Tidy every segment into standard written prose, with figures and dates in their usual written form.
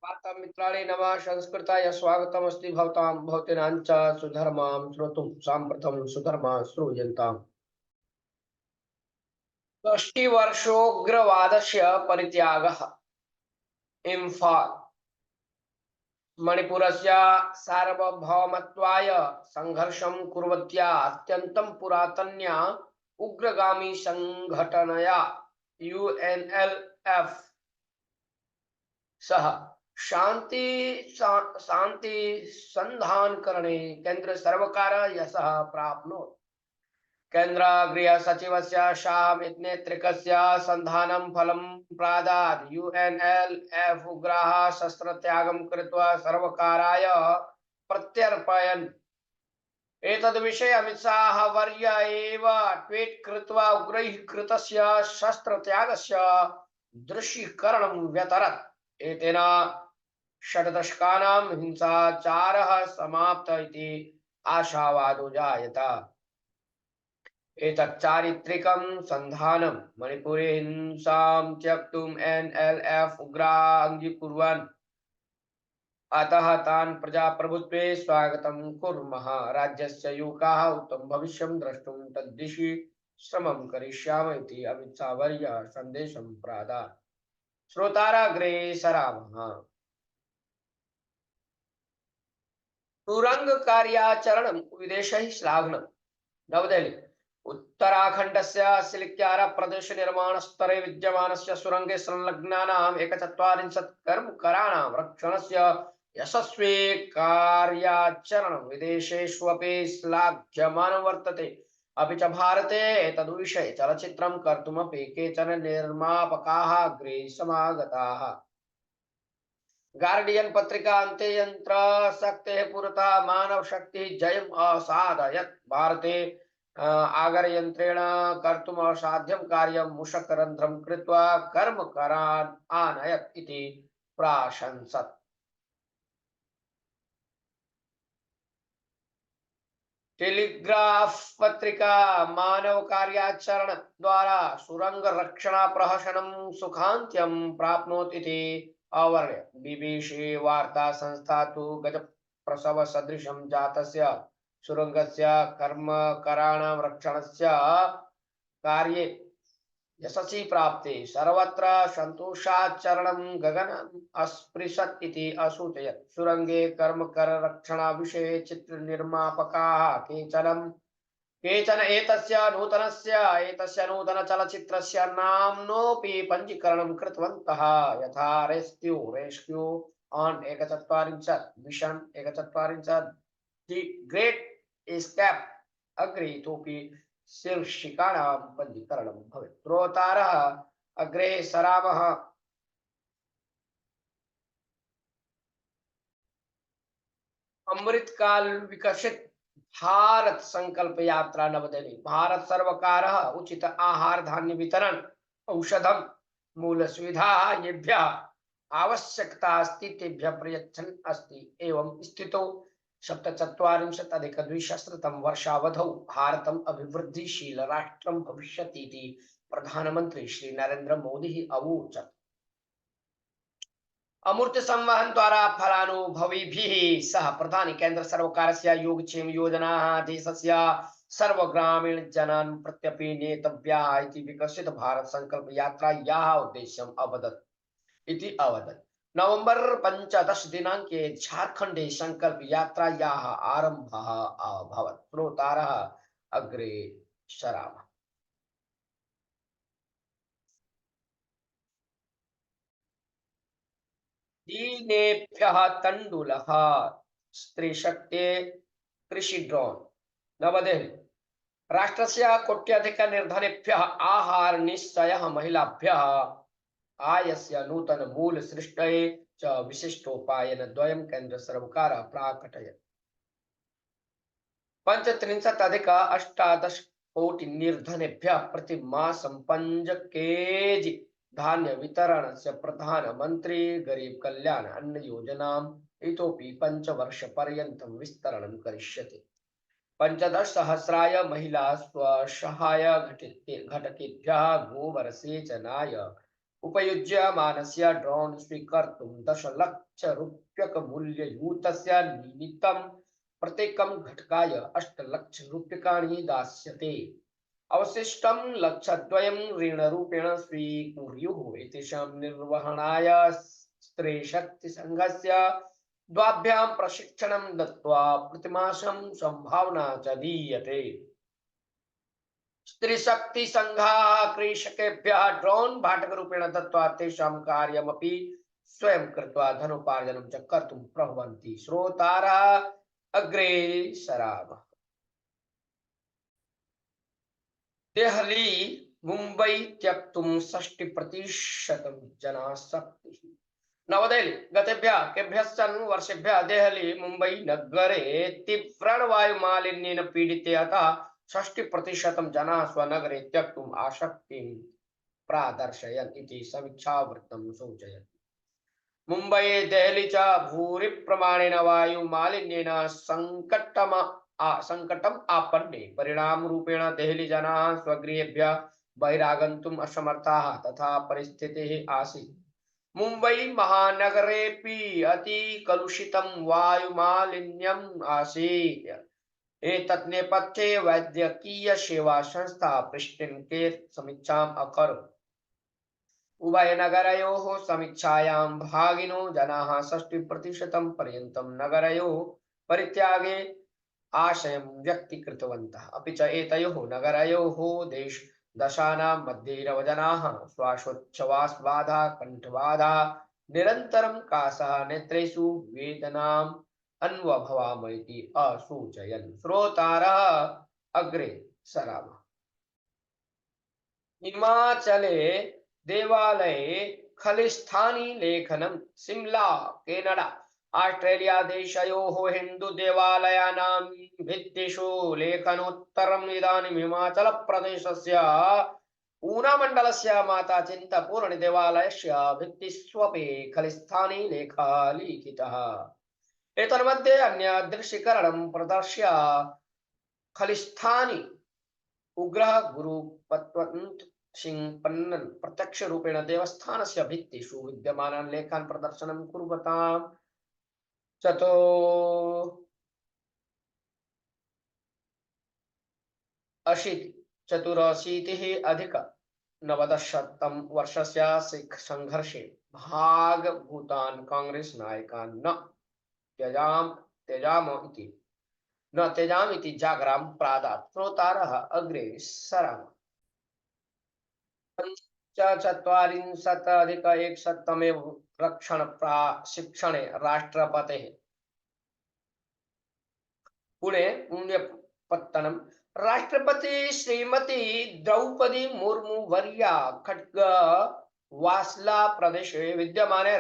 वार्ता मित्राणि नमः संस्कृताय स्वागतमस्ति भवतां भवतीनां च सुधर्मां श्रोतुं साम्प्रतं सुधर्मा श्रूयन्ताम्। षष्टिवर्षोग्रवादस्य परित्यागः। इम्फाल् मणिपुरस्य सार्वभौमत्वाय संघर्षं कुर्वत्या अत्यन्तं पुरातन्या उग्रगामी संघटनया UNLF सह शांति संधान करणे केंद्र सर्वकार यशः प्राप्नोत्। केंद्र गृह सचिवस्य शाह नेतृकस्य संधानं फलं प्रादात्। UNLF उग्राः शस्त्रत्यागं कृत्वा सर्वकाराय प्रत्यर्पयन्। एतद्विषये अमित शाह वर्य एव ट्वीट कृत्वा उग्रैः कृतस्य शस्त्रत्यागस्य दृश्यीकरणं व्यतरत्। एतेन षड्दशकानां हिंसाचारः समाप्त इति आशावादो जायत। एतत् चारित्रिकं सन्धानं मणिपुरे हिंसां त्यक्तुम् NLF उग्राः अङ्गीकुर्वन्। अतः तान् प्रजाप्रभुत्वे स्वागतं कुर्मः। राज्यस्य युवकाः उत्तमं भविष्यं द्रष्टुं तद्दिशि श्रमं करिष्यामः इति अमित शाह वर्यः सन्देशं प्रादात्। श्रोताराग्रे सरामः। सुरंग कार्याचरणं विदेशैः श्लाघनम्। नवदेहली उत्तराखण्डस्य सिलिक्यारा प्रदेश निर्माणस्तरे विद्यमानस्य सुरंगे संलग्नानाम् 41 कर्मकराणां रक्षणस्य यशस्वी कार्याचरणं विदेशेष्वपि श्लाघ्यमानं वर्तते। अपि च भारते एतद्विषये चलच्चित्रं कर्तुमपि केचन निर्मापकाः अग्रे समागताः। गार्डियन पत्रिका अन्ते यंत्र शक्तेः पुरतः मानव शक्ति जयम् असाधयत्। भारते आगरयन्त्रेण कर्तुम् असाध्यं कार्यं मूषकरन्ध्रं कृत्वा कर्मकरान् आनयत् इति प्राशंसत्। टेलीग्राफ पत्रिका मानव कार्याचरण द्वारा सुरंग रक्षणा प्रहसनं सुखान्त्यं प्राप्नोत् इति अवर्ण्य। BBC वार्ता संस्था तु गज प्रसव सदृशं जातस्य सुरंगस्य कर्मकराणां रक्षणस्य कार्ये यशसि प्राप्ते सर्वत्र सन्तोषाचरणं गगनम् अस्पृशत् इति असूचयत्। सुरंगे कर्मकररक्षणाविषये चित्रनिर्मापकाः केचन एतस्य नूतनचलच्चित्रस्य नाम्नोऽपि पञ्जीकरणं कृतवन्तः, यथा rescue on 41, mission 41, the great escape अग्रे इतोऽपि शीर्षिकाणां पञ्जीकरणं भवेत्। श्रोतारः अग्रे सरामः। अमृतकाल विकसित भारत संकल्प यात्रा नवदेहली। भारत सरकार उचित आहार धान्य वितरण औषधम मूल सुविधा येभ्यः आवश्यकता अस्ति तेभ्यः प्रयच्छन् अस्ति। एवं स्थितौ 47-अधिक-द्विसहस्रतम वर्षावधौ भारतम् अभिवृद्धिशील राष्ट्रं भविष्यति इति प्रधानमंत्री श्री नरेंद्र मोदी अवोचत्। अमूर्त संवहन द्वारा फलानुभविभिः सह प्रधानि केन्द्र सर्वकारस्य योगक्षेम योजनाः देशस्य सर्वग्रामीण जनान् प्रत्यपि नेतव्याः इति विकसित भारत संकल्प यात्रायाः उद्देश्यम् अवदत्। नवंबर 15 दिनांके झारखंडे संकल्प यात्रायाः आरम्भः अभवत्। श्रोतारः अग्रे सरामः। दीनेभ्यः तण्डुलः स्त्रीशक्ते कृषि ड्रोन। नवदेहली राष्ट्रस्य कोट्यधिकनिर्धनेभ्यः आहार निश्चयः महिलाभ्यः आयस्य नूतन मूल सृष्टये च विशिष्टोपायन द्वयं केन्द्र सर्वकारः प्राकटयत्। 35-18 कोटि निर्धनेभ्यः प्रतिमासं 5 केजि धान्य वितरणस्य प्रधानमंत्री गरीब कल्याण अन्न योजनाम् इतोपि 5 वर्षपर्यन्तं विस्तरणं करिष्यति। 15,000 महिला स्वसहाय घटकेभ्यः गोबरसेचनाय उपयुज्यमानस्य ड्रोन स्वीकर्तुं 10 लक्ष रूप्यकमूल्ययुतस्य निमित्तं प्रत्येकं घटकाय 8 लक्ष रूप्यकाणि दास्यते। अवशिष्टं लक्षद्वयं ऋणरूपेण स्वीकुर्युः। एतेषां निर्वहणाय स्त्रीशक्तिसङ्घस्य द्वाभ्यां प्रशिक्षणं दत्त्वा प्रतिमासं संभावना च दीयते। स्त्रीशक्तिसङ्घाः कृषकेभ्यः ड्रोन भाटकरूपेण दत्त्वा तेषां कार्यमपि स्वयं कृत्वा धनोपार्जनं च कर्तुं प्रभवन्ति। श्रोतारः अग्रे सरामः। देहली मुंबई त्यक्तुं 60% जनाः शक्तिः। नवदेहली गतेभ्यः केभ्यश्चन वर्षेभ्यः देहली मुंबई नगरे तीव्रेण वायुमालिन्येन पीडिते, अतः 60% जनाः स्वनगरे त्यक्तुम् आसक्तिं प्रादर्शयन् इति समीक्षावृत्तं सूचयति। मुंबई देहली च भूरिप्रमाणेन वायुमालिन्येन संकटम् आपन्ने। परिणामरूपेण देहली जनाः स्वगृहेभ्यः बहिरागन्तुम् असमर्थाः तथा परिस्थितिः आसीत्। मुंबई महानगरेऽपि अति कलुषितं वायुमालिन्यम् आसीत्। एतत् नेपथ्ये वैद्यकीय सेवा संस्था प्रिस्टिन् केर् समीक्षाम् अकरोत्। उभयनगरयोः समीक्षायां भागिनो जनाः 60% पर्यन्तं नगरयोः परित्यागे आशयं व्यक्तीकृतवन्तः। अपि च एतयोः नगरयोः दशानां मध्ये नवजनाः श्वासोच्छ्वासबाधा, कण्ठबाधा, निरन्तरं कासः, नेत्रेषु वेदनाम् अन्वभवाम इति असूचयन्। श्रोतारः अग्रे सरामः। हिमाचले देवालये खलिस्तानी लेखनं। शिमला केनडा ऑस्ट्रेलिया देशयोः हिंदू देवालयानां भित्तिषु लेखनोत्तरम् इदानीं हिमाचल प्रदेशस्य ऊना मण्डलस्य माता चिन्तपूर्णी देवालयस्य भित्तिष्वपि खलिस्तानी लेखः लिखितः। एतन्मध्ये अन्यदृश्यकरणं प्रदर्श्य खलिस्तानी उग्रः गुरुपत्वन्त सिंह पन्नन प्रत्यक्ष रूपेण देवस्थानस्य भित्तिषु विद्यमानान् लेखान् प्रदर्शनं कुर्वताम्। 84 वर्षस्य सिख संघर्षे भागभूतान् कांग्रेस नायकान् न त्यजाम इति जागरां प्रादात्। श्रोतारः अग्रे सरामः। 45-100तमे रक्षण प्रशिक्षणे राष्ट्रपतेः पुणे पुण्यपत्तनम राष्ट्रपति श्रीमती द्रौपदी मुर्मू वर्या खड्गवासला प्रदेशे विद्यमाने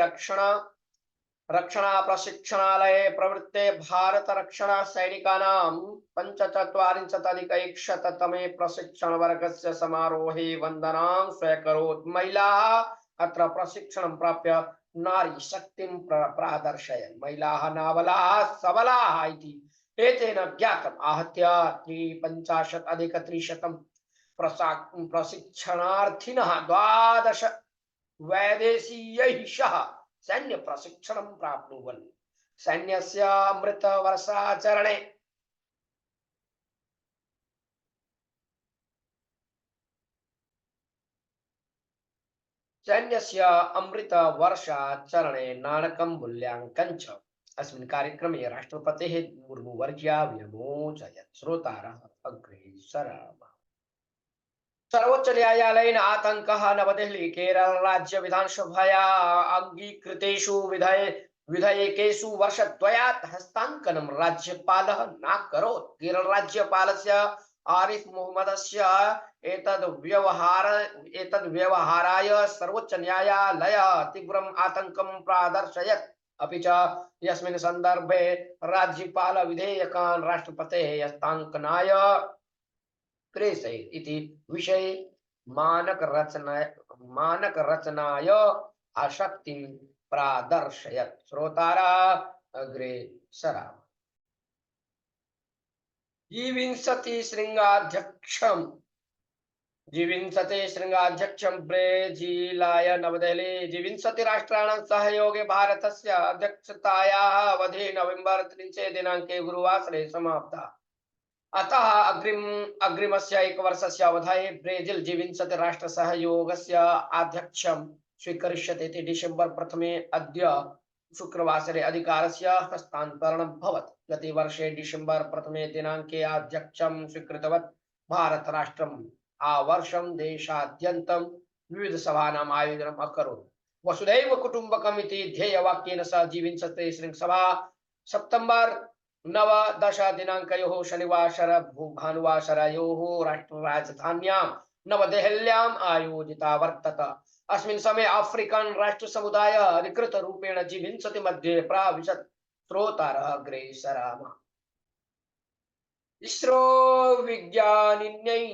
रक्षणा प्रशिक्षणालये प्रवृत्ते भारत रक्षणा सैनिकानां 45-100तमे प्रशिक्षण वर्गस्य समारोहे वन्दनां स्वीकरोत्। महिलाः अत्र प्रशिक्षणं प्राप्य नारी शक्तिं प्रादर्शयन्। महिलाः नाबलाः सबलाः इति एतेन ज्ञातम्। आहत्य 53% प्रशिक्षणार्थिनः 12 वैदेशीयैः सह सैन्य प्रशिक्षणं प्राप्नुवन्। सैन्यस्य अमृतवर्षाचरणे नाणकं मूल्याङ्कं च अस्मिन् कार्यक्रमे राष्ट्रपतेः मुर्मुवर्या व्यमोचयत्। श्रोतारः अग्रे सरामः। सर्वोच्च न्यायालयेन आतंकः नवदेहली केरल राज्य विधानसभया अंगीकृतेषु विधेयकेषु वर्षद्वयात् हस्ताङ्कनं राज्यपालः नाकरोत्। केरल राज्यपालस्य आरिफ मोहम्मदस्य एतद् व्यवहाराय सर्वोच्च न्यायालयः तीव्रम् आतङ्कं प्रादर्शयत्। अपि च यस्मिन् सन्दर्भे राज्यपाल विधेयकान् राष्ट्रपतेः हस्ताङ्कनाय प्रेषयेत् इति विषये मानकरचनाय आसक्तिं प्रादर्शयत्। श्रोतारः अग्रे सरामः। G20 शृंगाध्यक्षं जीविंसते शृंगाध्यक्षं ब्रेजिलाय नवदेहली जीविंसति राष्ट्राणां सहयोगे भारतस्य अध्यक्षतायाः अवधि नवेम्बर् 3 दिनाङ्के गुरुवासरे समाप्ता। अतः अग्रिमस्य एकवर्षस्य अवधये ब्रेजिल् जीविंसति राष्ट्रसहयोगस्य आध्यक्ष्यं स्वीकरिष्यति इति डिसेम्बर् 1 अद्य शुक्रवासरे अधिकारस्य हस्तान्तरणम् अभवत्। गतवर्षे डिसेम्बर् 1 दिनाङ्के आध्यक्ष्यं स्वीकृतवत् भारत राष्ट्रम् आवर्षं देशाद्यन्तं विविध सभानाम् आयोजनम् अकरोत्। वसुधैव कुटुम्बकम् इति ध्येयवाक्येन सह जीविंसति शृङ्खला सेप्टेम्बर् 9-10 दिनाङ्कयोः शनिवासर भानुवासरयोः राष्ट्रराजधान्यां नवदेहल्याम् आयोजिता वर्तत। अस्मिन् समये आफ्रिकन् राष्ट्रसमुदाय अधिकृत रूपेण जीविंसति मध्ये प्राविशत्। श्रोतारः अग्रे सरामः। इसरो विज्ञानिन्यै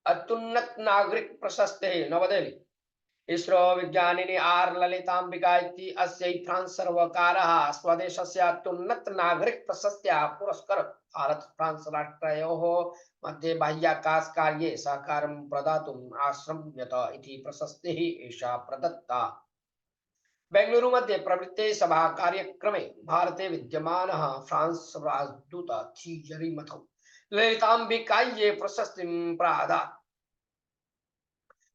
अत्युन्नत नागरिक प्रशस्तिः नवदेहली। इसरो विज्ञानिनी आर ललिताम्बिका इति अस्यै फ्रांस सर्वकारः स्वदेशस्य अत्युन्नत नागरिक प्रशस्त्या पुरस्करोत्। भारत फ्रांस राष्ट्रयोः मध्ये बाह्याकाश कार्ये सहकारं प्रदातुम् आश्रम्यत इति प्रशस्तिः एषा प्रदत्ता। बेंगलुरु मध्ये प्रवृत्ते सभा कार्यक्रमे भारते विद्यमानः फ्रांस राजदूत थीयरी मथौ ललिताम्बिकायै प्रशस्तिं प्रादात्।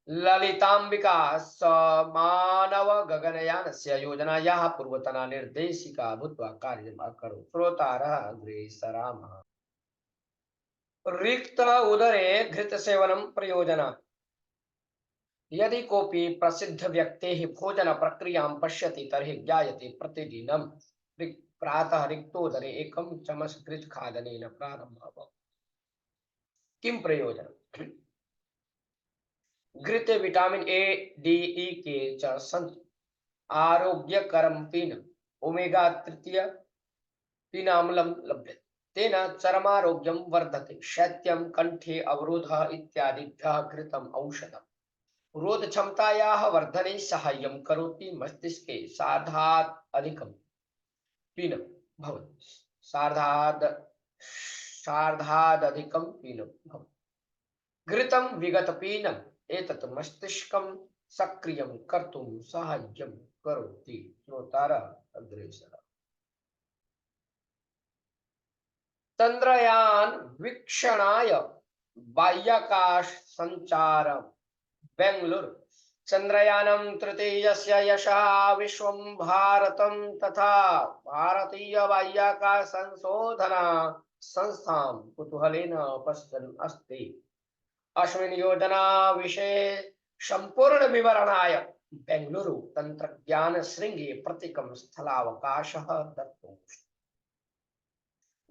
ललिताम्बिका मानव गगनयानस्य योजनायाः पूर्वतना निर्देशिका भूत्वा कार्यम् अकरोत्। श्रोतारः अग्रे सरामः। रिक्त उदरे घृतसेवनं प्रयोजनात्। यदि कोऽपि प्रसिद्ध व्यक्तेः भोजन प्रक्रियां पश्यति तर्हि ज्ञायते प्रतिदिनं प्रातः रिक्तोदरे एकं चमस घृत खादनेन प्रारम्भः भवति। किं प्रयोजनम्? घृते विटामिन ए डी ई के च सन्ति। आरोग्यकरं पीनम् ओमेगा 3 पीनाम्लं लभ्यते। तेन चर्मारोग्यं वर्धते। शैत्यं कण्ठे अवरोधः इत्यादिभ्यः घृतम् औषधम्। रोध क्षमतायाः वर्धने साहाय्यं करोति। मस्तिष्के सार्धात् अधिकं पीनं भवति। सार्धादधिकं पीनं भवति। घृतं विगतपीनम् एतत् मस्तिष्कं सक्रियं कर्तुं साहाय्यं करोति। श्रोतारः अग्रे सरामः। चन्द्रयान वीक्षणाय बाह्याकाश संचारम् बेंगलुरु। चन्द्रयानं तृतीयस्य यशः विश्वं भारतं तथा भारतीय बाह्याकाश संशोधन संस्थां कुतूहलेन पश्यन् अस्ति। अस्मिन् योजना विषये संपूर्ण विवरणाय बेंगलुरु तंत्रज्ञान श्रृंगे प्रतीकं स्थलावकाशः दत्तः।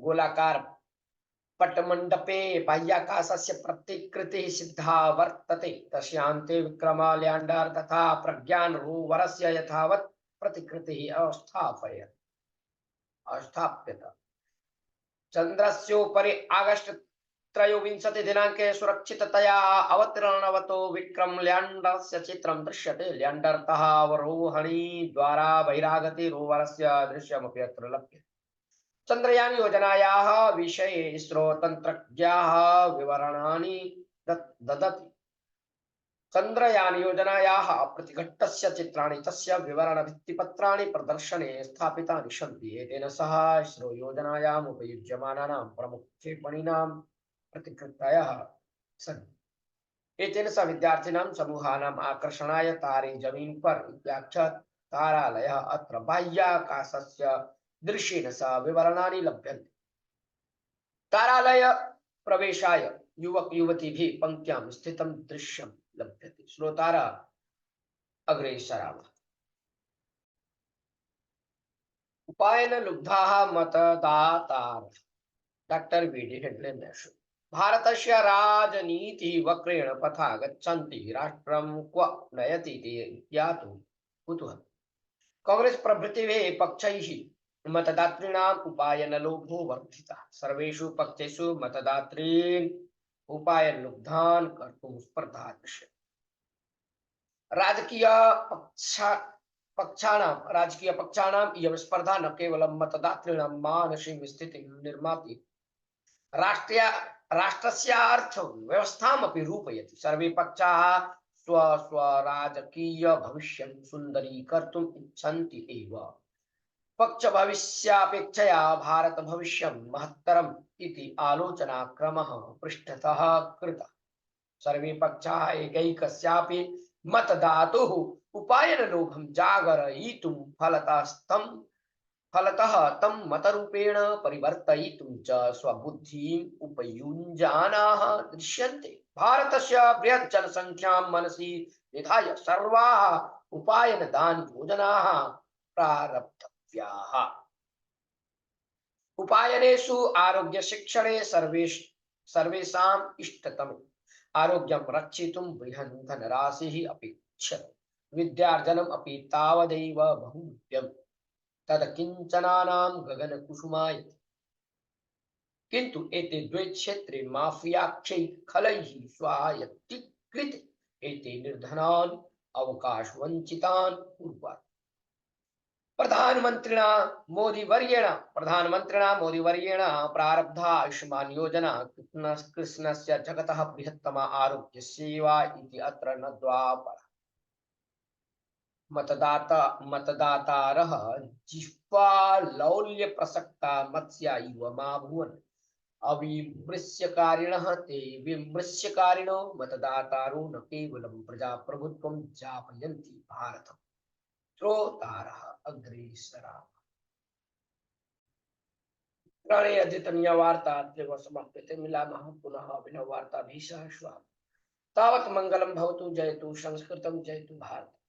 गोलाकार पटमण्डपे बाह्याकाशस्य प्रतिकृतिः सिद्धा वर्तते। तस्यान्ते विक्रम लैंडर तथा प्रज्ञान रोवरस्य यथावत् प्रतिकृतिः अस्थाप्यत। चन्द्रस्योपरि आगस्ट 23 दिनाङ्के सुरक्षिततया अवतरणवतो विक्रम लैंडरस्य चित्रं दृश्यते। लैंडरतः अवरोहणी द्वारा बहिरागते रोवरस्य दृश्यमपि अत्र लभ्यते। चन्द्रयान योजनायाः विषये इसरो तन्त्रज्ञाः विवरणानि ददति। चन्द्रयान योजनायाः प्रतिघट्टस्य चित्राणि तस्य विवरण भित्तिपत्राणि प्रदर्शने स्थापितानि सन्ति। एतेन सह इसरो योजनायाम् उपयुज्यमानानां प्रमुखक्षेपणीनां प्रतिकृतयः सन्ति। एतेन सह विद्यार्थिनां समूहानाम् आकर्षणाय तारे जमीन पर इत्याख्यात् तारालयः अत्र बाह्याकाशस्य दृश्येन सह विवरणानि लभ्यन्ते। तारालय प्रवेशाय युवक युवतीभिः पंक्त्यां स्थितं दृश्यं लभ्यते। श्रोतारः अग्रे सरामः। उपायन लुब्धाः मतदातारः। Doctor V D. हेगडे मैशु। भारतस्य राजनीतिः वक्रेण पथा गच्छन्ति। राष्ट्रं क्व नयति इति ज्ञातुं कुतूहलम्। कांग्रेस प्रभृतिभिः पक्षैः मतदातॄणाम् उपायनलोभो वर्धितः। सर्वेषु पक्षेषु मतदातॄन् उपायनलुब्धान् कर्तुं स्पर्धा दृश्यते। राजकीय पक्षाणाम् इयं स्पर्धा न केवलं मतदातॄणां मानसिक स्थितिं निर्माति, राष्ट्रस्य अर्थव्यवस्थामपि रूपयति। सर्वे पक्षाः स्वराजकीय भविष्यं सुन्दरीकर्तुम् इच्छन्ति एव। पक्षभविष्यापेक्षया भारतभविष्यं महत्तरम् इति आलोचनाक्रमः पृष्ठतः कृतः। सर्वे पक्षाः एकैकस्यापि मतदातुः उपायनलोभं जागरयितुं फलतः तं मतरूपेण परिवर्तयितुं च स्वबुद्धिम् उपयुञ्जानाः दृश्यन्ते। भारतस्य बृहत् जनसंख्यां मनसि निधाय सर्वाः उपायनदान योजनाः प्रारब्धव्याः। उपायनेषु आरोग्यशिक्षणे सर्वेषाम् इष्टतमे आरोग्यं रक्षितुं बृहन् धनराशिः अपेक्ष्यते। विद्यार्जनम् अपि तावदेव बहुमुख्यम्। तत्किञ्चनानां गगनकुसुमायते। किन्तु एते द्वे क्षेत्रे माफियाक्षैः खलैः स्वायत्तीकृते एते निर्धनान् अवकाशवञ्चितान् कुर्वन्ति। प्रधानमन्त्रिणा मोदीवर्येण प्रारब्धा आयुष्मान योजना कृष्णस्य जगतः बृहत्तमा आरोग्य सेवा इति अत्र न द्वापरः। मतदातारः जिह्वालौल्यप्रसक्ता मत्स्या इव मा भुवन्। अविमृश्यकारिणः ते विमृश्यकारिणो मतदातारो न केवलं प्रजाप्रभुत्वं यापयन्ति भारतम्। श्रोतारः अग्रेसराः। प्राणे अद्यतनीयवार्ता अत्रैव समाप्यते। मिलामः पुनः अभिनववार्ताभिः सह श्वः। तावत् मङ्गलं भवतु। जयतु संस्कृतं, जयतु भारतम्।